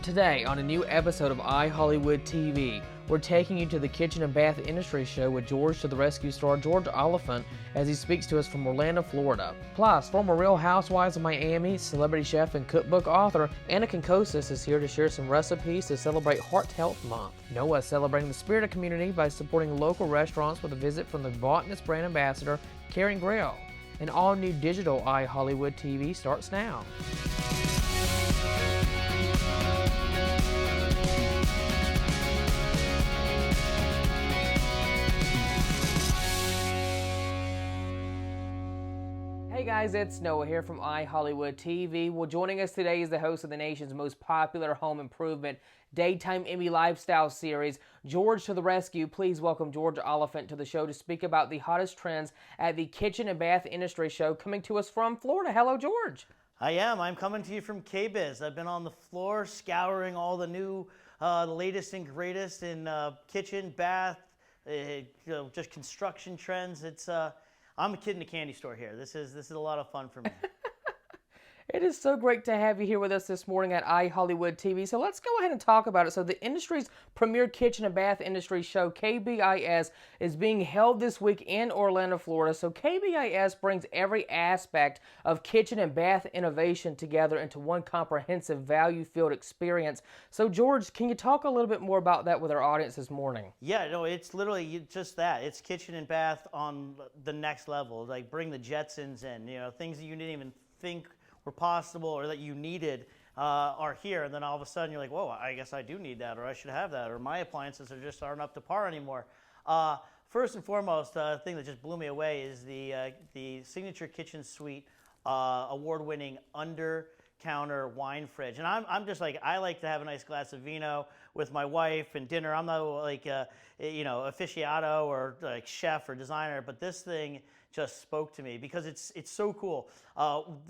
Today, on a new episode of iHollywood TV, we're taking you to the kitchen and bath industry show with George to the Rescue star George Oliphant as he speaks to us from Orlando, Florida. Plus, former Real Housewives of Miami, celebrity chef and cookbook author Ana Quincoces is here to share some recipes to celebrate Heart Health Month. Noah is celebrating the spirit of community by supporting local restaurants with a visit from the Botanist brand ambassador Karen Grill. An all-new digital iHollywood TV starts now. Hey guys, it's Noah here from iHollywood TV. Well, joining us today is the host of the nation's most popular home improvement daytime Emmy lifestyle series, George to the Rescue. Please welcome George Oliphant to the show to speak about the hottest trends at the kitchen and bath industry show coming to us from Florida. Hello, George. I'm coming to you from KBiz. I've been on the floor scouring all the new, the latest and greatest in kitchen, bath, just construction trends. I'm a kid in a candy store here. This is a lot of fun for me. It is so great to have you here with us this morning at iHollywood TV. So let's go ahead and talk about it. So the industry's premier kitchen and bath industry show, KBIS, is being held this week in Orlando, Florida. So KBIS brings every aspect of kitchen and bath innovation together into one comprehensive value-filled experience. So George, can you talk a little bit more about that with our audience this morning? Yeah, no, it's literally just that. It's kitchen and bath on the next level. Like bring the Jetsons in, things that you didn't even think were possible or that you needed are here, and then all of a sudden you're like, whoa, I guess I do need that, or I should have that, or my appliances aren't up to par anymore. First and foremost, the thing that just blew me away is the Signature Kitchen Suite award-winning under-counter wine fridge. And I'm just like, I like to have a nice glass of vino with my wife and dinner. I'm not like aficionado or like chef or designer, but this thing just spoke to me because it's so cool.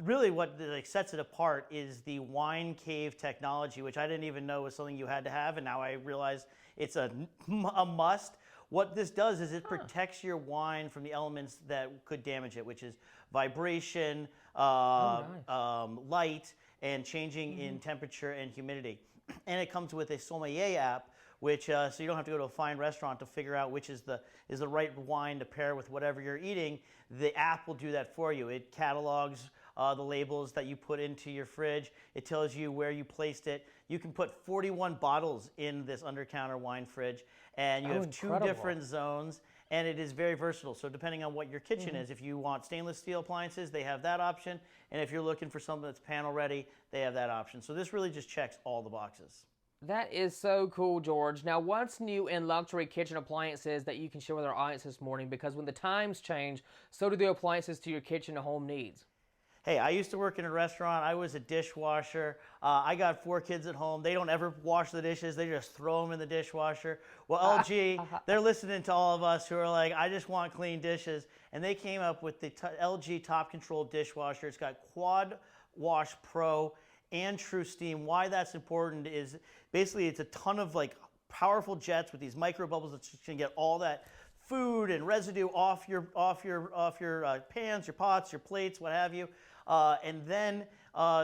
Really what sets it apart is the wine cave technology, which I didn't even know was something you had to have, and now I realize it's a must. What this does is it protects your wine from the elements that could damage it, which is vibration, light, and changing in temperature and humidity. And it comes with a sommelier app, which so you don't have to go to a fine restaurant to figure out which is the right wine to pair with whatever you're eating. The app will do that for you. It catalogs the labels that you put into your fridge. It tells you where you placed it. You can put 41 bottles in this under-counter wine fridge, and you have two different zones, and it is very versatile. So depending on what your kitchen is, if you want stainless steel appliances, they have that option, and if you're looking for something that's panel ready, they have that option. So this really just checks all the boxes. That is so cool, George. Now, what's new in luxury kitchen appliances that you can share with our audience this morning? Because when the times change, so do the appliances to your kitchen and home needs. Hey, I used to work in a restaurant. I was a dishwasher. I got 4 kids at home. They don't ever wash the dishes. They just throw them in the dishwasher. Well, LG, they're listening to all of us who are like, I just want clean dishes. And they came up with the LG Top Control dishwasher. It's got Quad Wash Pro and True Steam. Why that's important is basically it's a ton of powerful jets with these micro bubbles that can get all that food and residue off your pans, your pots, your plates, what have you. And then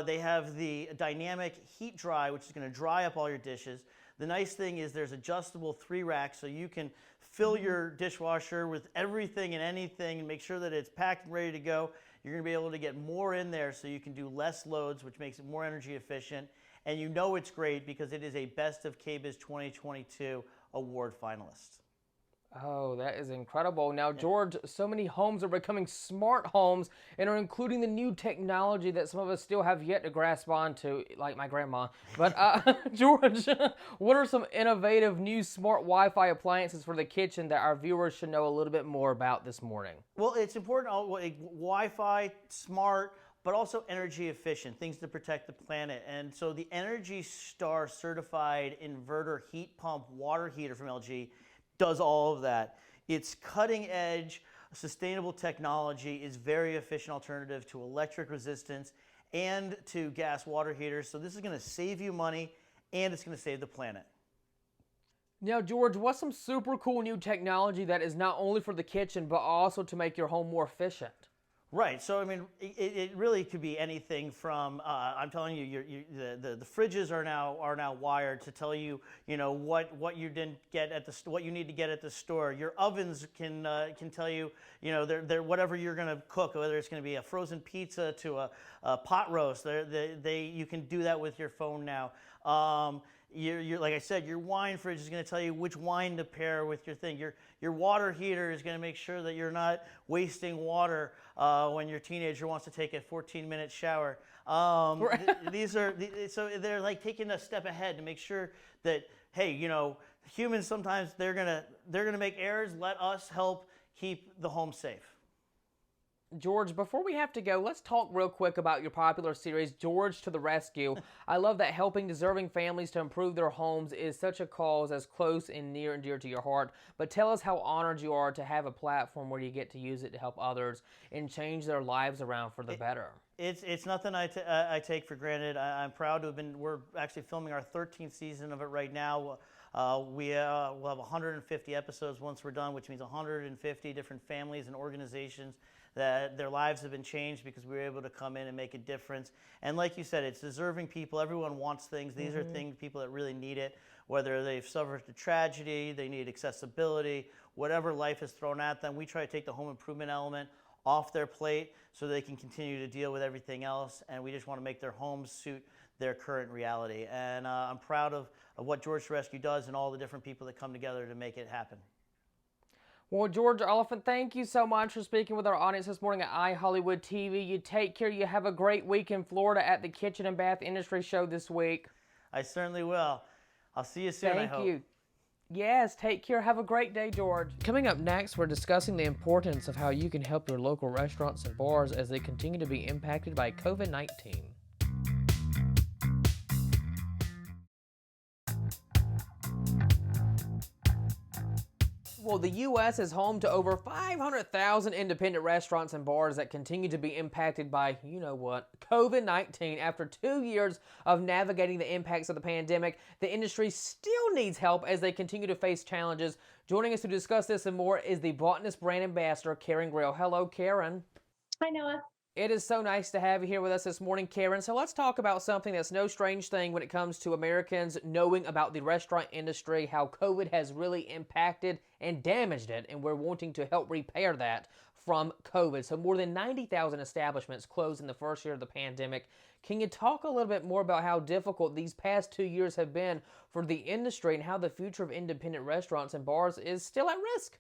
they have the dynamic heat dry, which is going to dry up all your dishes. The nice thing is there's adjustable 3 racks, so you can fill your dishwasher with everything and anything and make sure that it's packed and ready to go. You're going to be able to get more in there so you can do less loads, which makes it more energy efficient. And you know it's great because it is a Best of KBiz 2022 award finalist. Oh, that is incredible. Now, George, so many homes are becoming smart homes and are including the new technology that some of us still have yet to grasp onto, like my grandma. But, George, what are some innovative new smart Wi-Fi appliances for the kitchen that our viewers should know a little bit more about this morning? Well, it's important, Wi-Fi, smart, but also energy efficient, things to protect the planet. And so the Energy Star certified inverter heat pump water heater from LG does all of that. It's cutting edge, sustainable technology, is very efficient alternative to electric resistance and to gas water heaters. So this is going to save you money and it's going to save the planet. Now, George, what's some super cool new technology that is not only for the kitchen but also to make your home more efficient? Right. So I mean, it really could be anything from I'm telling you, the fridges are now wired to tell you, what you didn't get at what you need to get at the store. Your ovens can tell you, they're whatever you're going to cook, whether it's going to be a frozen pizza to a pot roast. You can do that with your phone now. You're like I said, your wine fridge is going to tell you which wine to pair with your thing. Your water heater is going to make sure that you're not wasting water when your teenager wants to take a 14-minute shower. So they're like taking a step ahead to make sure that, hey, humans sometimes they're gonna make errors. Let us help keep the home safe. George, before we have to go, let's talk real quick about your popular series, George to the Rescue. I love that helping deserving families to improve their homes is such a cause as close and near and dear to your heart. But tell us how honored you are to have a platform where you get to use it to help others and change their lives around for the better. It's nothing I take for granted. I'm proud to have been. We're actually filming our 13th season of it right now. We'll have 150 episodes once we're done, which means 150 different families and organizations that their lives have been changed because we were able to come in and make a difference. And like you said, it's deserving people. Everyone wants things. These are people that really need it, whether they've suffered a tragedy, they need accessibility, whatever life has thrown at them. We try to take the home improvement element off their plate so they can continue to deal with everything else. And we just want to make their homes suit their current reality. And I'm proud of what George to Rescue does and all the different people that come together to make it happen. Well, George Oliphant, thank you so much for speaking with our audience this morning at iHollywood TV. You take care. You have a great week in Florida at the Kitchen and Bath Industry Show this week. I certainly will. I'll see you soon, I hope. Thank you. Yes, take care. Have a great day, George. Coming up next, we're discussing the importance of how you can help your local restaurants and bars as they continue to be impacted by COVID-19. Well, the U.S. is home to over 500,000 independent restaurants and bars that continue to be impacted by, you know what, COVID-19. After 2 years of navigating the impacts of the pandemic, the industry still needs help as they continue to face challenges. Joining us to discuss this and more is the Botanist brand ambassador, Karen Grill. Hello, Karen. Hi, Noah. It is so nice to have you here with us this morning, Karen. So let's talk about something that's no strange thing when it comes to Americans knowing about the restaurant industry, how COVID has really impacted and damaged it, and we're wanting to help repair that from COVID. So more than 90,000 establishments closed in the first year of the pandemic. Can you talk a little bit more about how difficult these past 2 years have been for the industry and how the future of independent restaurants and bars is still at risk?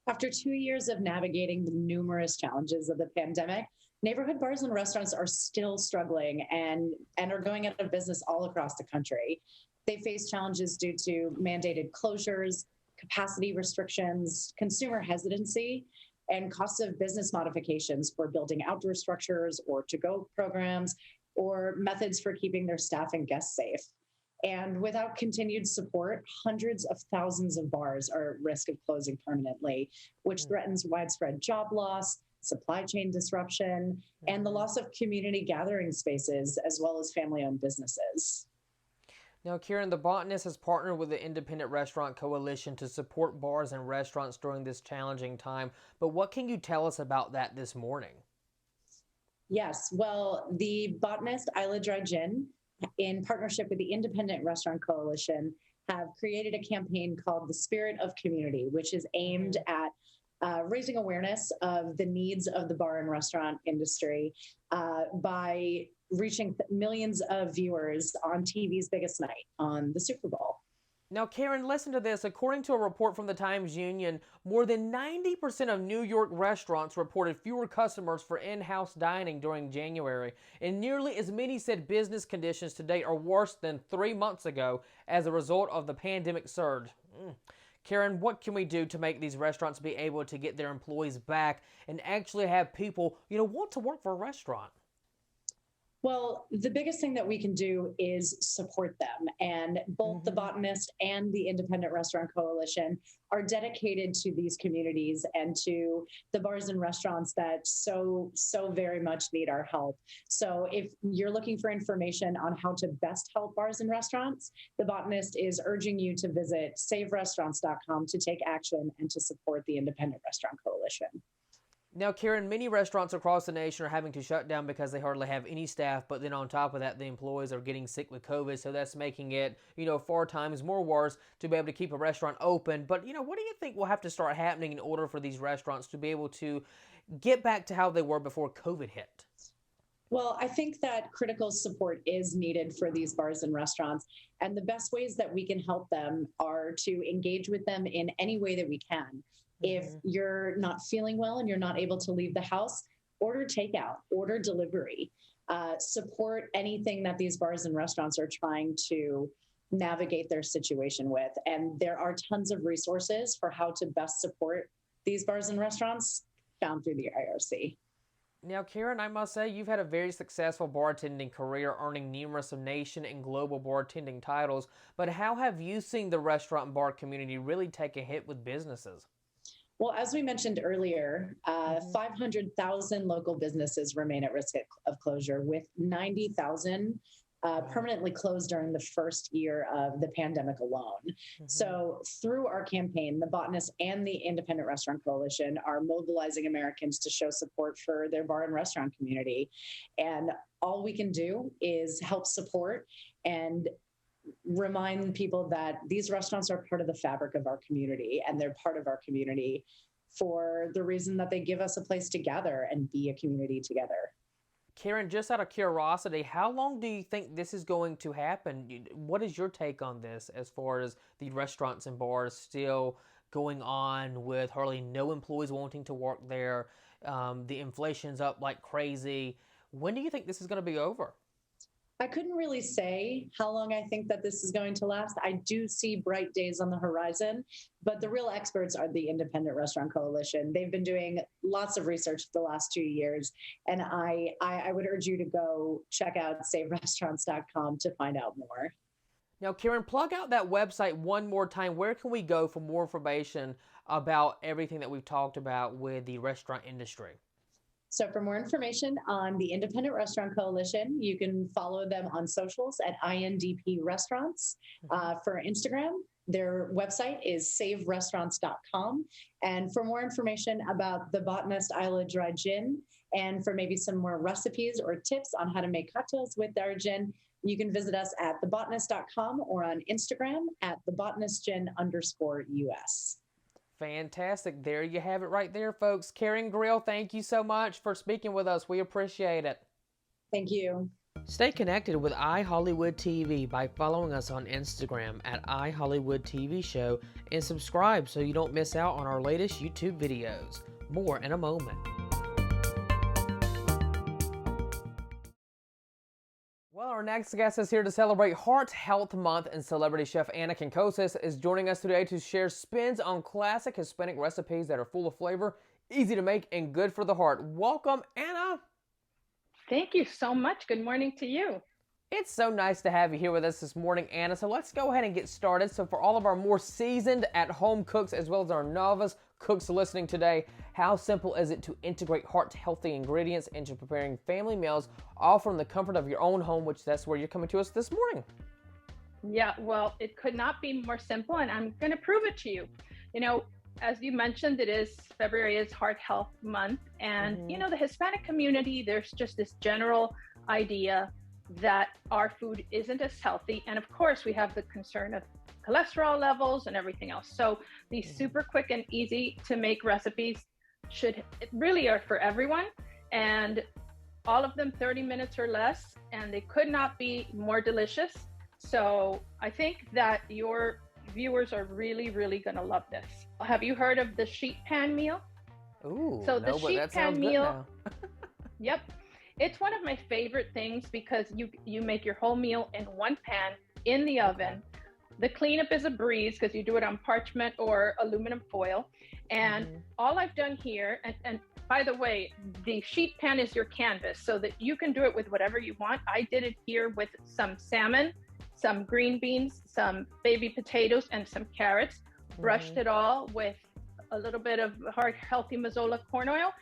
After 2 years of navigating the numerous challenges of the pandemic, neighborhood bars and restaurants are still struggling and are going out of business all across the country. They face challenges due to mandated closures, capacity restrictions, consumer hesitancy, and cost of business modifications for building outdoor structures or to-go programs or methods for keeping their staff and guests safe. And without continued support, hundreds of thousands of bars are at risk of closing permanently, which threatens widespread job loss, supply chain disruption, and the loss of community gathering spaces, as well as family-owned businesses. Now, Karen, the Botanist has partnered with the Independent Restaurant Coalition to support bars and restaurants during this challenging time. But what can you tell us about that this morning? Yes, well, the Botanist Islay Dry Gin, in partnership with the Independent Restaurant Coalition, have created a campaign called The Spirit of Community, which is aimed at raising awareness of the needs of the bar and restaurant industry by reaching millions of viewers on TV's biggest night, on the Super Bowl. Now, Karen, listen to this. According to a report from the Times-Union, more than 90% of New York restaurants reported fewer customers for in-house dining during January, and nearly as many said business conditions today are worse than 3 months ago as a result of the pandemic surge. Karen, what can we do to make these restaurants be able to get their employees back and actually have people, want to work for a restaurant? Well, the biggest thing that we can do is support them. And both the Botanist and the Independent Restaurant Coalition are dedicated to these communities and to the bars and restaurants that so very much need our help. So if you're looking for information on how to best help bars and restaurants, the Botanist is urging you to visit saverestaurants.com to take action and to support the Independent Restaurant Coalition. Now, Karen, many restaurants across the nation are having to shut down because they hardly have any staff, but then on top of that, the employees are getting sick with COVID, so that's making it, 4 times more worse to be able to keep a restaurant open. But, what do you think will have to start happening in order for these restaurants to be able to get back to how they were before COVID hit? Well, I think that critical support is needed for these bars and restaurants. And the best ways that we can help them are to engage with them in any way that we can. If you're not feeling well and you're not able to leave the house, order takeout, order delivery, support anything that these bars and restaurants are trying to navigate their situation with. And there are tons of resources for how to best support these bars and restaurants found through the IRC. Now, Karen, I must say you've had a very successful bartending career, earning numerous nation and global bartending titles. But how have you seen the restaurant and bar community really take a hit with businesses? Well, as we mentioned earlier, 500,000 local businesses remain at risk of closure, with 90,000 permanently closed during the first year of the pandemic alone. So through our campaign, the Botanist and the Independent Restaurant Coalition are mobilizing Americans to show support for their bar and restaurant community. And all we can do is help support and remind people that these restaurants are part of the fabric of our community, and they're part of our community for the reason that they give us a place to gather and be a community together. Karen, just out of curiosity, how long do you think this is going to happen? What is your take on this as far as the restaurants and bars still going on with hardly no employees wanting to work there? The inflation's up like crazy. When do you think this is going to be over? I couldn't really say how long I think that this is going to last. I do see bright days on the horizon, but the real experts are the Independent Restaurant Coalition. They've been doing lots of research the last 2 years, and I would urge you to go check out saverestaurants.com to find out more. Now, Karen, plug out that website one more time. Where can we go for more information about everything that we've talked about with the restaurant industry? So for more information on the Independent Restaurant Coalition, you can follow them on socials at INDP Restaurants. For Instagram, their website is saverestaurants.com. And for more information about the Botanist Islay Dry Gin, and for maybe some more recipes or tips on how to make cocktails with our gin, you can visit us at thebotanist.com or on Instagram at thebotanistgin_US. Fantastic. There you have it right there, folks. Karen Grill, thank you so much for speaking with us. We appreciate it. Thank you. Stay connected with iHollywood TV by following us on Instagram at iHollywood TV Show and subscribe so you don't miss out on our latest YouTube videos. More in a moment. Well, our next guest is here to celebrate Heart Health Month, and celebrity chef Ana Quincoces is joining us today to share spins on classic Hispanic recipes that are full of flavor, easy to make, and good for the heart. Welcome, Ana. Thank you so much. Good morning to you. It's so nice to have you here with us this morning, Ana. So let's go ahead and get started. So for all of our more seasoned at-home cooks as well as our novice cooks listening today, how simple is it to integrate heart-healthy ingredients into preparing family meals, all from the comfort of your own home, which that's where you're coming to us this morning? Yeah, well, it could not be more simple, and I'm going to prove it to you. You know, as you mentioned, February is Heart Health Month, and you know, the Hispanic community, there's just this general idea that our food isn't as healthy, and of course we have the concern of cholesterol levels and everything else. So these super quick and easy to make recipes really are for everyone, and all of them 30 minutes or less, and they could not be more delicious. So I think that your viewers are really going to love this. Have you heard of the sheet pan meal? Ooh, so the no, but sheet that pan sounds meal, good now. Yep. It's one of my favorite things because you make your whole meal in one pan in the oven. The cleanup is a breeze because you do it on parchment or aluminum foil. And all I've done here, and by the way, the sheet pan is your canvas so that you can do it with whatever you want. I did it here with some salmon, some green beans, some baby potatoes, and some carrots. Brushed it all with a little bit of healthy Mazola corn oil,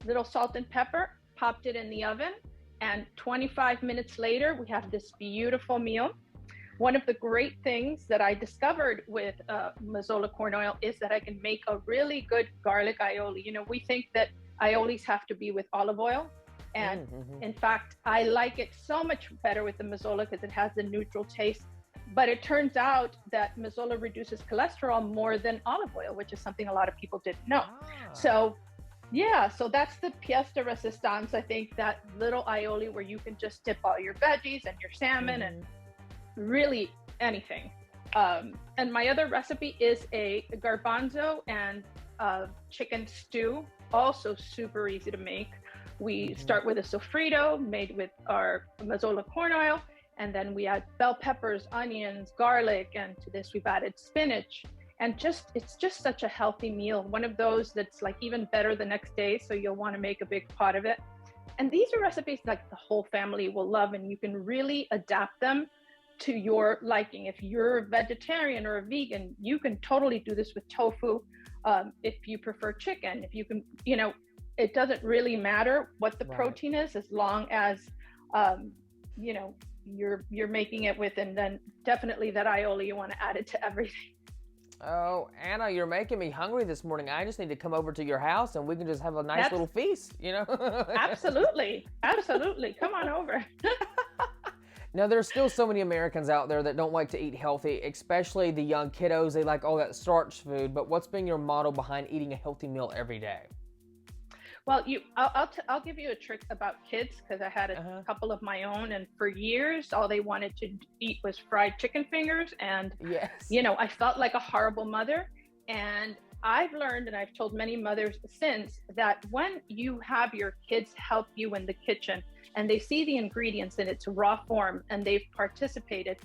little salt and pepper, popped it in the oven, and 25 minutes later, we have this beautiful meal. One of the great things that I discovered with Mazola corn oil is that I can make a really good garlic aioli. You know, we think that Aiolis have to be with olive oil. And in fact, I like it so much better with the Mazola because it has the neutral taste. But it turns out that Mazola reduces cholesterol more than olive oil, which is something a lot of people didn't know. So yeah, so that's the pièce de résistance. I think that little aioli where you can just dip all your veggies and your salmon and really anything. And my other recipe is a garbanzo and chicken stew, also super easy to make. We start with a sofrito made with our Mazola corn oil, and then we add bell peppers, onions, garlic, and to this we've added spinach. And it's just such a healthy meal. One of those that's like even better the next day, so you'll want to make a big pot of it. And these are recipes like the whole family will love, and you can really adapt them to your liking. If you're a vegetarian or a vegan, you can totally do this with tofu. If you prefer chicken, if you can, it doesn't really matter what the protein is, as long as, you're making it with, and then definitely that aioli, you want to add it to everything. Oh, Ana, you're making me hungry this morning. I just need to come over to your house and we can just have a nice little feast, Absolutely. Come on over. Now, there's still so many Americans out there that don't like to eat healthy, especially the young kiddos. They like all that starch food, but what's been your motto behind eating a healthy meal every day? Well, I'll give you a trick about kids, because I had a couple of my own, and for years all they wanted to eat was fried chicken fingers, and I felt like a horrible mother. And I've learned, and I've told many mothers since, that when you have your kids help you in the kitchen and they see the ingredients in its raw form and they've participated,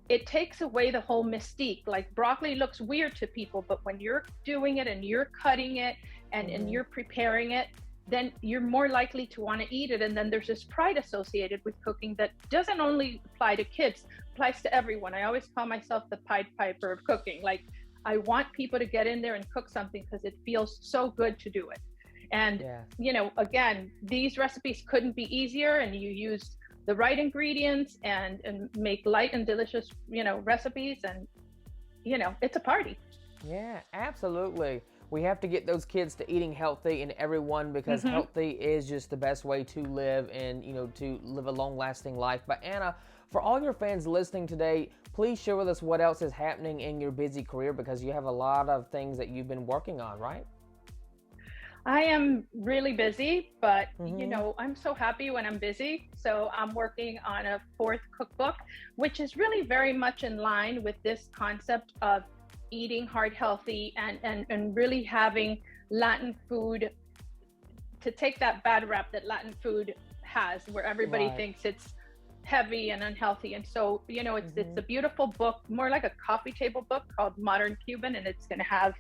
it takes away the whole mystique. Like broccoli looks weird to people, but when you're doing it and you're cutting it and you're preparing it, then you're more likely to want to eat it. And then there's this pride associated with cooking that doesn't only apply to kids, applies to everyone. I always call myself the Pied Piper of cooking. Like, I want people to get in there and cook something because it feels so good to do it. And, again, these recipes couldn't be easier, and you use the right ingredients and make light and delicious, recipes, and, it's a party. Yeah, absolutely. We have to get those kids to eating healthy, and everyone, because healthy is just the best way to live and, to live a long-lasting life. But Ana, for all your fans listening today, please share with us what else is happening in your busy career, because you have a lot of things that you've been working on, right? I am really busy, but I'm so happy when I'm busy. So I'm working on a 4th cookbook, which is really very much in line with this concept of eating heart healthy and really having Latin food to take that bad rap that Latin food has, where everybody thinks it's heavy and unhealthy. And so, it's a beautiful book, more like a coffee table book, called Modern Cuban, and it's going to have,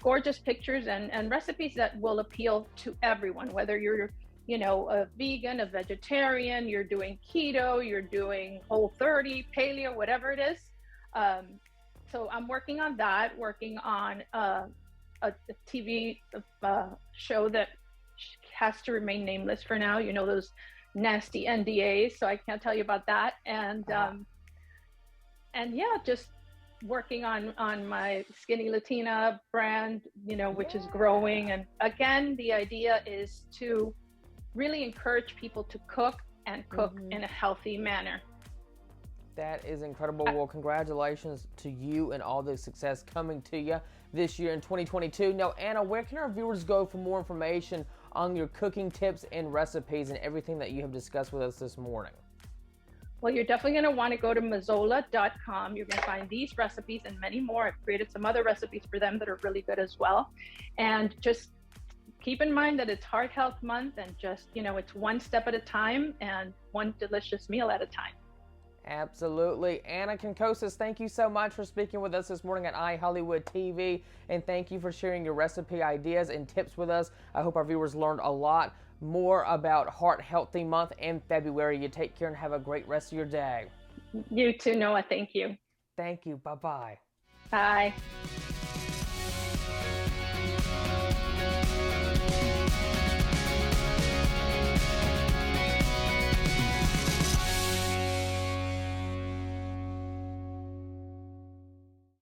gorgeous pictures and recipes that will appeal to everyone, whether you're, a vegan, a vegetarian, you're doing keto, you're doing Whole30, paleo, whatever it is. So I'm working on that, working on a TV show that has to remain nameless for now. Those nasty NDAs, so I can't tell you about that. And just working on my Skinny Latina brand, which is growing. And again, the idea is to really encourage people to cook and cook in a healthy manner. That is incredible. Well, congratulations to you and all the success coming to you this year in 2022. Now, Ana, where can our viewers go for more information on your cooking tips and recipes and everything that you have discussed with us this morning? Well, you're definitely going to want to go to mazola.com. You're going to find these recipes and many more. I've created some other recipes for them that are really good as well. And just keep in mind that it's Heart Health Month, and just, it's one step at a time and one delicious meal at a time. Absolutely. Ana Quincoces, thank you so much for speaking with us this morning at iHollywood TV, and thank you for sharing your recipe ideas and tips with us. I hope our viewers learned a lot more about Heart Healthy Month in February. You take care and have a great rest of your day. You too, Noah. Thank you. Thank you. Bye-bye. Bye.